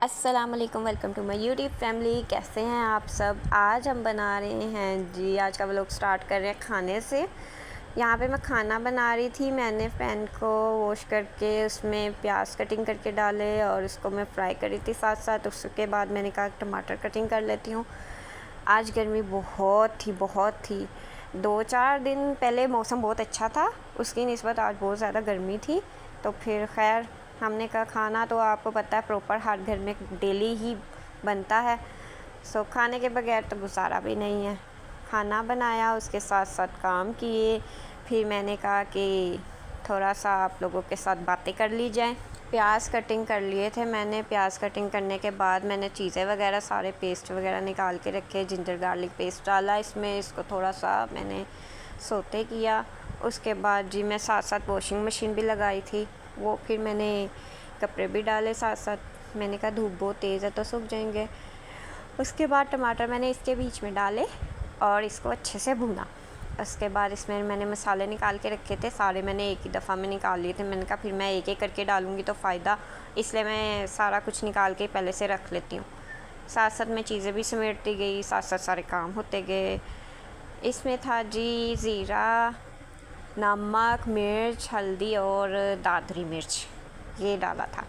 अस्सलाम वालेकुम, welcome to my YouTube family. कैसे हैं आप सब। आज हम बना रहे हैं जी, आज का व्लॉग स्टार्ट कर रहे हैं खाने से। यहाँ पे मैं खाना बना रही थी। मैंने पैन को वॉश करके उसमें प्याज कटिंग करके डाले और उसको मैं फ्राई कर रही थी साथ साथ। उसके बाद मैंने कहा टमाटर कटिंग कर लेती हूँ। आज गर्मी बहुत थी। 2-4 दिन पहले मौसम बहुत अच्छा था, उसकी निस्बत आज बहुत ज़्यादा गर्मी थी। तो फिर खैर हमने कहा खाना तो आपको पता है प्रॉपर हर घर में डेली ही बनता है। सो खाने के बगैर तो गुजारा भी नहीं है। खाना बनाया, उसके साथ साथ काम किए। फिर मैंने कहा कि थोड़ा सा आप लोगों के साथ बातें कर ली जाए। प्याज कटिंग कर लिए थे मैंने। प्याज कटिंग करने के बाद मैंने चीज़ें वगैरह सारे पेस्ट वगैरह निकाल के रखे। जिंजर गार्लिक पेस्ट डाला इसमें, इसको थोड़ा सा मैंने सोते किया। उसके बाद जी मैं साथ साथ वॉशिंग मशीन भी लगाई थी, वो फिर मैंने कपड़े भी डाले साथ साथ। मैंने कहा धूप बहुत तेज़ है तो सूख जाएंगे। उसके बाद टमाटर मैंने इसके बीच में डाले और इसको अच्छे से भूना। उसके बाद इसमें मैंने मसाले निकाल के रखे थे सारे, मैंने एक ही दफ़ा में निकाल लिए थे। मैंने कहा फिर मैं एक एक करके डालूँगी तो फ़ायदा, इसलिए मैं सारा कुछ निकाल के पहले से रख लेती हूँ। साथ साथ मैं चीज़ें भी समेटती गई, साथ साथ सारे काम होते गए। इसमें था जी ज़ीरा, नमक, मिर्च, हल्दी और दादरी मिर्च, ये डाला था।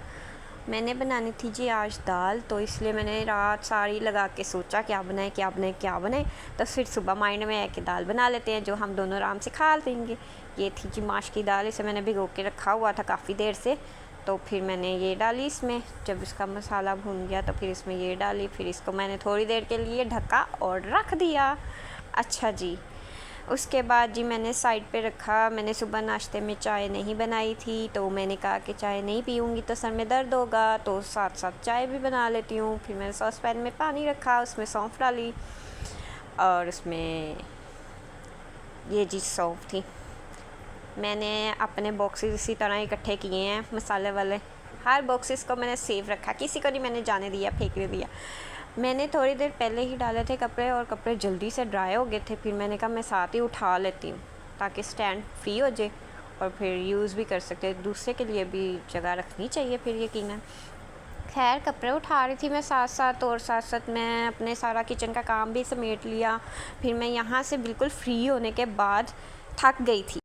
मैंने बनानी थी जी आज दाल, तो इसलिए मैंने रात सारी लगा के सोचा क्या बनाए। तो फिर सुबह माइंड में आया कि दाल बना लेते हैं जो हम दोनों आराम से खा लेंगे। ये थी जी माश की दाल, इसे मैंने भिगो के रखा हुआ था काफ़ी देर से। तो फिर मैंने ये डाली इसमें। जब इसका मसाला भून गया तो फिर इसमें ये डाली। फिर इसको मैंने थोड़ी देर के लिए ढका और रख दिया। अच्छा जी, उसके बाद जी मैंने साइड पे रखा। मैंने सुबह नाश्ते में चाय नहीं बनाई थी, तो मैंने कहा कि चाय नहीं पीऊँगी तो सर में दर्द होगा, तो साथ साथ चाय भी बना लेती हूँ। फिर मैंने सॉस पैन में पानी रखा, उसमें सौंफ डाली और उसमें ये जी सौंफ थी। मैंने अपने बॉक्सेस इसी तरह इकट्ठे किए हैं मसाले वाले। हर बॉक्सेस को मैंने सेव रखा, किसी को नहीं मैंने जाने दिया, फेंक नहीं दिया। मैंने थोड़ी देर पहले ही डाले थे कपड़े और कपड़े जल्दी से ड्राई हो गए थे। फिर मैंने कहा मैं साथ ही उठा लेती हूँ ताकि स्टैंड फ्री हो जाए और फिर यूज़ भी कर सकते हैं। दूसरे के लिए भी जगह रखनी चाहिए फिर यकीनन। खैर कपड़े उठा रही थी मैं साथ साथ, और साथ साथ मैं अपने सारा किचन का काम भी समेट लिया। फिर मैं यहाँ से बिल्कुल फ्री होने के बाद थक गई थी।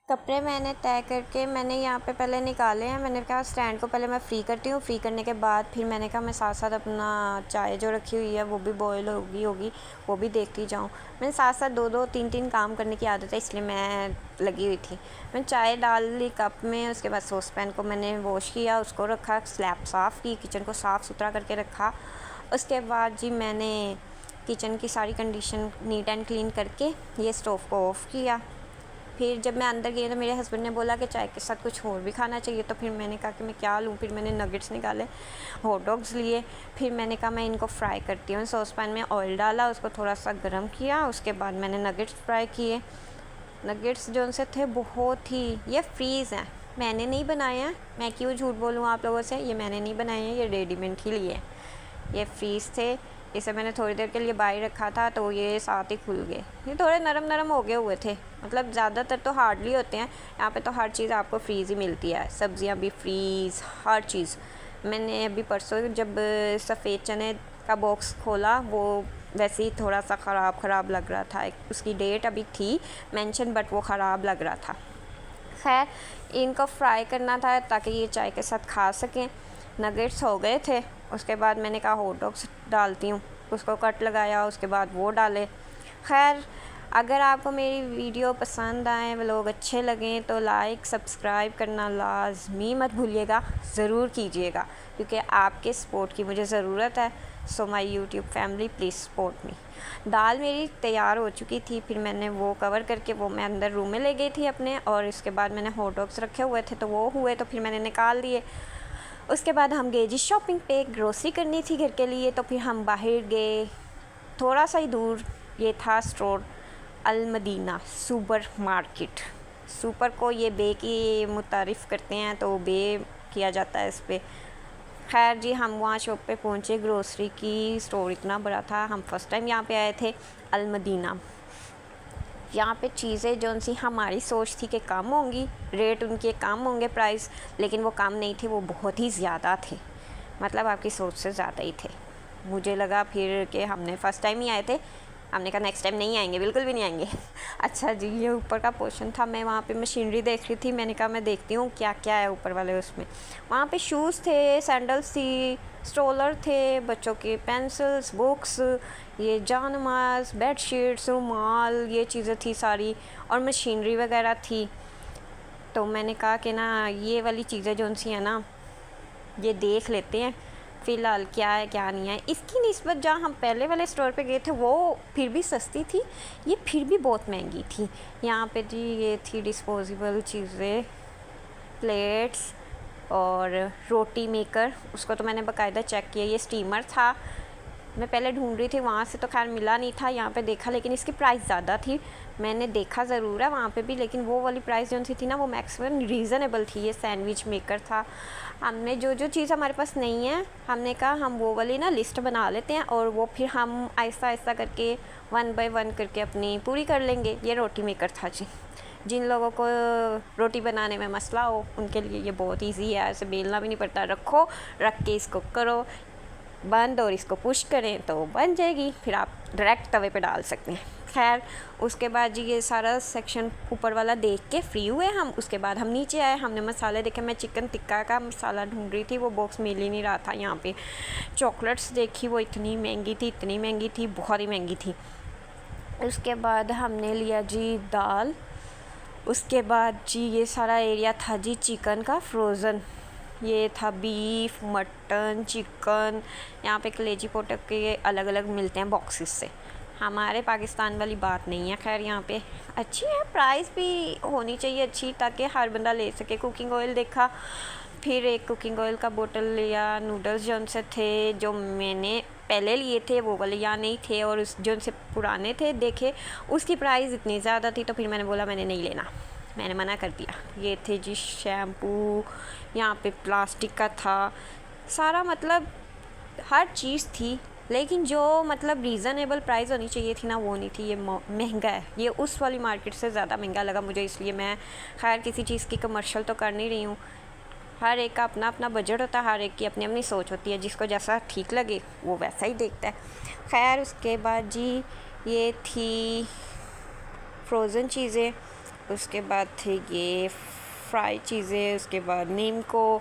कपड़े मैंने तय करके मैंने यहाँ पे पहले निकाले हैं। मैंने कहा स्टैंड को पहले मैं फ्री करती हूँ। फ्री करने के बाद फिर मैंने कहा मैं साथ साथ अपना चाय जो रखी हुई है वो भी बॉयल होगी वो भी देखती जाऊँ। मैंने साथ साथ 2-2 3-3 काम करने की आदत है, इसलिए मैं लगी हुई थी। मैंने चाय डाल ली कप में। उसके बाद सॉस पैन को मैंने वॉश किया, उसको रखा, स्लैब साफ़ की, किचन को साफ़ सुथरा करके रखा। उसके बाद जी मैंने किचन की सारी कंडीशन नीट एंड क्लीन करके ये स्टोव को ऑफ़ किया। फिर जब मैं अंदर गई तो मेरे हस्बैंड ने बोला कि चाय के साथ कुछ और भी खाना चाहिए, तो फिर मैंने कहा कि मैं क्या लूँ। फिर मैंने नगेट्स निकाले, हॉट डॉग्स लिए। फिर मैंने कहा मैं इनको फ्राई करती हूँ। सॉस पैन में ऑयल डाला, उसको थोड़ा सा गर्म किया। उसके बाद मैंने नगेट्स फ्राई किए। नगेट्स जो उनसे थे बहुत ही, ये फ्रीज़ हैं, मैंने नहीं बनाए हैं। मैं क्यों झूठ बोलूँ आप लोगों से, ये मैंने नहीं बनाए हैं, ये रेडीमेड ही लिए हैं। ये फ्रीज़ थे, इसे मैंने थोड़ी देर के लिए बाहर रखा था तो ये साथ ही खुल गए। ये थोड़े नरम नरम हो गए हुए थे, मतलब ज़्यादातर तो हार्डली होते हैं। यहाँ पे तो हर चीज़ आपको फ्रीज़ ही मिलती है, सब्जियाँ भी फ्रीज़, हर चीज़। मैंने अभी परसों जब सफ़ेद चने का बॉक्स खोला, वो वैसे ही थोड़ा सा ख़राब लग रहा था। उसकी डेट अभी थी मेंशन, बट वो ख़राब लग रहा था। खैर इनको फ्राई करना था ताकि ये चाय के साथ खा सकें। नगेट्स हो गए थे। उसके बाद मैंने कहा हॉट डॉग्स डालती हूँ, उसको कट लगाया, उसके बाद वो डाले। खैर अगर आपको मेरी वीडियो पसंद आए, व्लॉग अच्छे लगें तो लाइक सब्सक्राइब करना लाजमी मत भूलिएगा, ज़रूर कीजिएगा, क्योंकि आपके सपोर्ट की मुझे ज़रूरत है। So my YouTube family please support me. दाल मेरी तैयार हो चुकी थी। फिर मैंने वो कवर करके वो मैं अंदर रूम में ले गई थी अपने, और इसके बाद मैंने हॉट डॉग्स रखे हुए थे तो वो हुए, तो फिर मैंने निकाल दिए। उसके बाद हम गए जी शॉपिंग पे, ग्रोसरी करनी थी घर के लिए। तो फिर हम बाहर गए, थोड़ा सा ही दूर ये था स्टोर, अल मदीना सुपर मार्केट। सुपर को ये बे की मुतारिफ़ करते हैं, तो बे किया जाता है इस पर। खैर जी हम वहाँ शॉप पे पहुँचे। ग्रोसरी की स्टोर इतना बड़ा था, हम फर्स्ट टाइम यहाँ पे आए थे अल मदीना। यहाँ पे चीज़ें जो सी हमारी सोच थी कि कम होंगी, रेट उनके कम होंगे प्राइस, लेकिन वो कम नहीं थे, वो बहुत ही ज़्यादा थे। मतलब आपकी सोच से ज़्यादा ही थे। मुझे लगा फिर कि हमने फ़र्स्ट टाइम ही आए थे, हमने कहा नेक्स्ट टाइम नहीं आएंगे, बिल्कुल भी नहीं आएंगे। अच्छा जी, ये ऊपर का पोर्शन था, मैं वहाँ पे मशीनरी देख रही थी, मैंने कहा मैं देखती हूँ क्या क्या है ऊपर वाले उसमें। वहाँ पे शूज़ थे, सैंडल्स थी, स्ट्रोलर थे, बच्चों के पेंसिल्स, बुक्स, ये जानमाज़, बेडशीट्स, रुमाल, ये चीज़ें थी सारी, और मशीनरी वगैरह थी। तो मैंने कहा कि ना ये वाली चीज़ें जो सी हैं ना, ये देख लेते हैं फ़िलहाल क्या है क्या नहीं है। इसकी निस्बत जहाँ हम पहले वाले स्टोर पे गए थे वो फिर भी सस्ती थी, ये फिर भी बहुत महंगी थी। यहाँ पे जी ये थी डिस्पोजेबल चीज़ें, प्लेट्स और रोटी मेकर, उसको तो मैंने बाकायदा चेक किया, ये स्टीमर था। मैं पहले ढूंढ रही थी, वहाँ से तो खैर मिला नहीं था, यहाँ पे देखा लेकिन इसकी प्राइस ज़्यादा थी। मैंने देखा ज़रूर है वहाँ पे भी, लेकिन वो वाली प्राइस जो सी थी ना वो मैक्सिमम रीज़नेबल थी। ये सैंडविच मेकर था। हमने जो जो चीज़ हमारे पास नहीं है, हमने कहा हम वो वाली ना लिस्ट बना लेते हैं और वो फिर हम आहिस्ता आहिस्ता करके 1 बाय 1 करके अपनी पूरी कर लेंगे। ये रोटी मेकर था जी। जिन लोगों को रोटी बनाने में मसला हो उनके लिए ये बहुत इजी है, ऐसे बेलना भी नहीं पड़ता, रखो, रख के इसको करो बंद और इसको पुश करें तो बन जाएगी, फिर आप डायरेक्ट तवे पे डाल सकते हैं। खैर उसके बाद जी ये सारा सेक्शन ऊपर वाला देख के फ्री हुए हम। उसके बाद हम नीचे आए, हमने मसाले देखे, मैं चिकन टिक्का का मसाला ढूंढ रही थी, वो बॉक्स मिल ही नहीं रहा था। यहाँ पे चॉकलेट्स देखी, वो इतनी महंगी थी, बहुत ही महंगी थी। उसके बाद हमने लिया जी दाल। उसके बाद जी ये सारा एरिया था जी चिकन का फ्रोज़न, ये था बीफ, मटन, चिकन। यहाँ पे कलेजी पोटक के अलग अलग मिलते हैं बॉक्सेस से, हमारे पाकिस्तान वाली बात नहीं है। खैर यहाँ पे अच्छी है, प्राइस भी होनी चाहिए अच्छी ताकि हर बंदा ले सके। कुकिंग ऑयल देखा, फिर एक कुकिंग ऑयल का बोतल लिया। नूडल्स जो उनसे थे, जो मैंने पहले लिए थे वो वाले यहाँ नहीं थे, और उस जो उनसे पुराने थे देखे उसकी प्राइस इतनी ज़्यादा थी, तो फिर मैंने बोला मैंने नहीं लेना, मैंने मना कर दिया। ये थे जी शैम्पू, यहाँ पे प्लास्टिक का था सारा, मतलब हर चीज़ थी, लेकिन जो मतलब रीज़नेबल प्राइस होनी चाहिए थी ना वो नहीं थी। ये महंगा है, ये उस वाली मार्केट से ज़्यादा महंगा लगा मुझे, इसलिए मैं खैर किसी चीज़ की कमर्शियल तो कर नहीं रही हूँ। हर एक का अपना अपना बजट होता है, हर एक की अपनी अपनी सोच होती है, जिसको जैसा ठीक लगे वो वैसा ही देखता है। खैर उसके बाद जी ये थी फ्रोज़न चीज़ें, उसके बाद थे ये फ्राई चीज़ें, उसके बाद नीम को।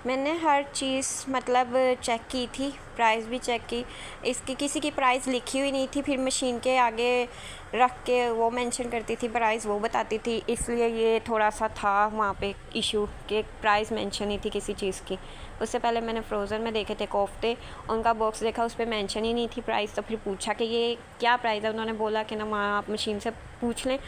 मैंने हर चीज़ मतलब चेक की थी, प्राइस भी चेक की। इसकी किसी की प्राइस लिखी हुई नहीं थी, फिर मशीन के आगे रख के वो मेंशन करती थी प्राइस, वो बताती थी, इसलिए ये थोड़ा सा था वहाँ पे इशू कि प्राइस मेंशन नहीं थी किसी चीज़ की। उससे पहले मैंने फ्रोज़न में देखे थे कोफ्ते, उनका बॉक्स देखा, उस पर मेंशन ही नहीं थी प्राइस, तो फिर पूछा कि ये क्या प्राइस है, उन्होंने बोला कि ना वहाँ आप मशीन से पूछ लें,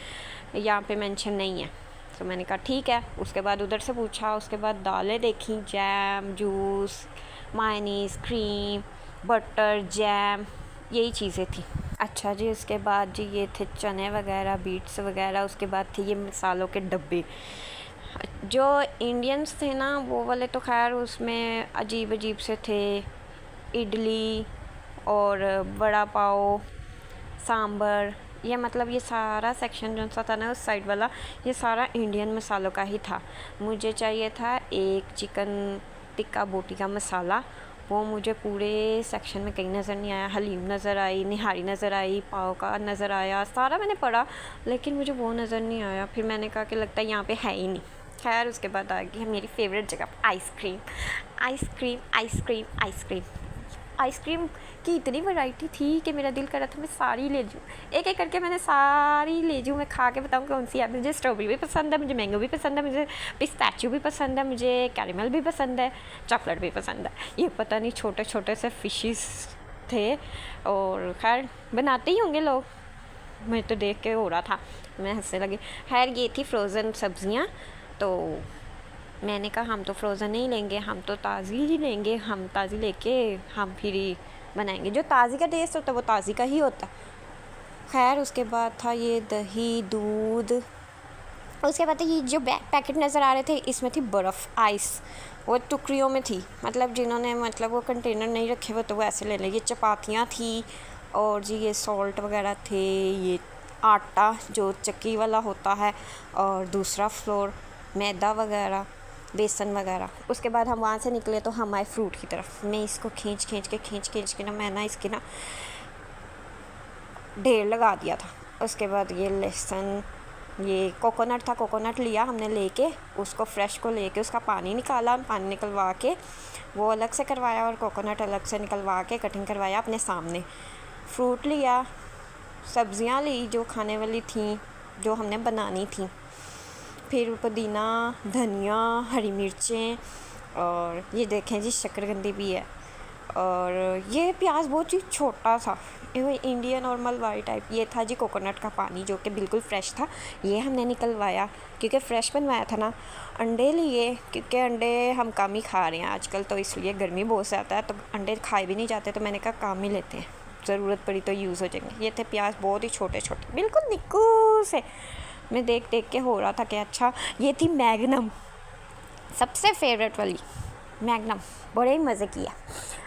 यहाँ पे मेंशन नहीं है। तो मैंने कहा ठीक है। उसके बाद उधर से पूछा, उसके बाद दालें देखी, jam, juice, mayonnaise, cream, butter, jam, यही चीज़ें थी। अच्छा जी, उसके बाद जी ये थे चने वगैरह, बीट्स वगैरह। उसके बाद थे ये मसालों के डब्बे, जो इंडियंस थे ना वो वाले तो खैर उसमें अजीब अजीब से थे, इडली और वड़ा पाव, सांभर, ये मतलब ये सारा सेक्शन जो सा था ना उस साइड वाला, ये सारा इंडियन मसालों का ही था। मुझे चाहिए था एक चिकन टिक्का बोटी का मसाला, वो मुझे पूरे सेक्शन में कहीं नज़र नहीं आया। हलीम नज़र आई, निहारी नज़र आई, पाव का नज़र आया, सारा मैंने पढ़ा लेकिन मुझे वो नज़र नहीं आया। फिर मैंने कहा कि लगता है यहाँ पे है ही नहीं। खैर उसके बाद आ गई मेरी फेवरेट जगह, ice cream. Ice cream ice cream ice cream ice cream की इतनी वैरायटी थी कि मेरा दिल कर रहा था मैं सारी ले लूँ, एक एक करके मैंने सारी ले लूँ। मैं खा के बताऊँ कौन सी है। मुझे स्ट्रॉबेरी भी पसंद है, मुझे मैंगो भी पसंद है, मुझे पिस्ताचियो भी पसंद है, मुझे कैरेमल भी पसंद है, चॉकलेट भी पसंद है। ये पता नहीं छोटे छोटे से फिशेस थे, और खैर बनाते ही होंगे लोग, मैं तो देख के हो रहा था, मैं हंसने लगी। खैर ये थी फ्रोज़न सब्ज़ियाँ, तो मैंने कहा हम तो फ्रोज़न नहीं लेंगे, हम तो ताज़ी ही लेंगे, हम ताज़ी लेके हम फिर ही बनाएंगे। जो ताज़ी का टेस्ट होता है वो ताज़ी का ही होता। खैर उसके बाद था ये दही, दूध। उसके बाद ये जो पैकेट नज़र आ रहे थे इसमें थी बर्फ़, आइस, वो टुकड़ियों में थी, मतलब जिन्होंने मतलब वो कंटेनर नहीं रखे हुए तो वो ऐसे ले लें। ये चपातियाँ थी, और जी ये सॉल्ट वगैरह थे, ये आटा जो चक्की वाला होता है, और दूसरा फ्लोर मैदा वगैरह। बेसन वगैरह। उसके बाद हम वहाँ से निकले तो हम आए फ्रूट की तरफ। मैं इसको खींच के ना मैं ना इसकी ना ढेर लगा दिया था। उसके बाद ये लहसुन, ये कोकोनट था, कोकोनट लिया हमने लेके, उसको फ्रेश को लेके उसका पानी निकाला, पानी निकलवा के वो अलग से करवाया और कोकोनट अलग से निकलवा के कटिंग करवाया अपने सामने। फ्रूट लिया, सब्जियां ली जो खाने वाली थी, जो हमने बनानी थी, फिर पुदीना, धनिया, हरी मिर्चें, और ये देखें जी शक्करकंदी भी है। और ये प्याज बहुत ही छोटा था, ये इंडियन और मलवाई टाइप। ये था जी कोकोनट का पानी जो कि बिल्कुल फ़्रेश था, ये हमने निकलवाया क्योंकि फ़्रेश बनवाया था ना। अंडे लिए क्योंकि अंडे हम कम ही खा रहे हैं आजकल, तो इसलिए गर्मी बहुत से आता है तो अंडे खाए भी नहीं जाते, तो मैंने कहा काम ही लेते हैं, ज़रूरत पड़ी तो यूज़ हो जाएंगे। ये थे प्याज बहुत ही छोटे छोटे, बिल्कुल निक्कू से। मैं देख के हो रहा था कि अच्छा। ये थी मैग्नम, सबसे फेवरेट वाली मैग्नम, बड़े ही मज़े किया।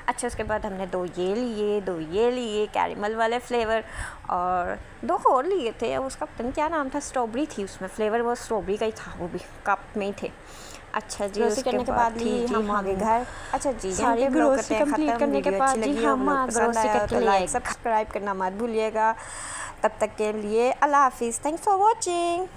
अच्छा, उसके बाद हमने दो ये लिए कैरेमल वाले फ्लेवर, और दो और लिए थे, उसका पता नहीं क्या नाम था, स्ट्रॉबेरी थी उसमें फ्लेवर, वो स्ट्रॉबेरी का ही था, वो भी कप में ही थे। अच्छा जी, उसके करने के बाद ली हम आगे घर। अच्छा जी, सारी ग्रोसरी कंप्लीट करने के बाद जी हम ग्रोसरी करके लाइक सब्सक्राइब करना मत भूलिएगा। तब तक के लिए अल्लाह हाफिज़, थैंक्स फॉर वॉचिंग।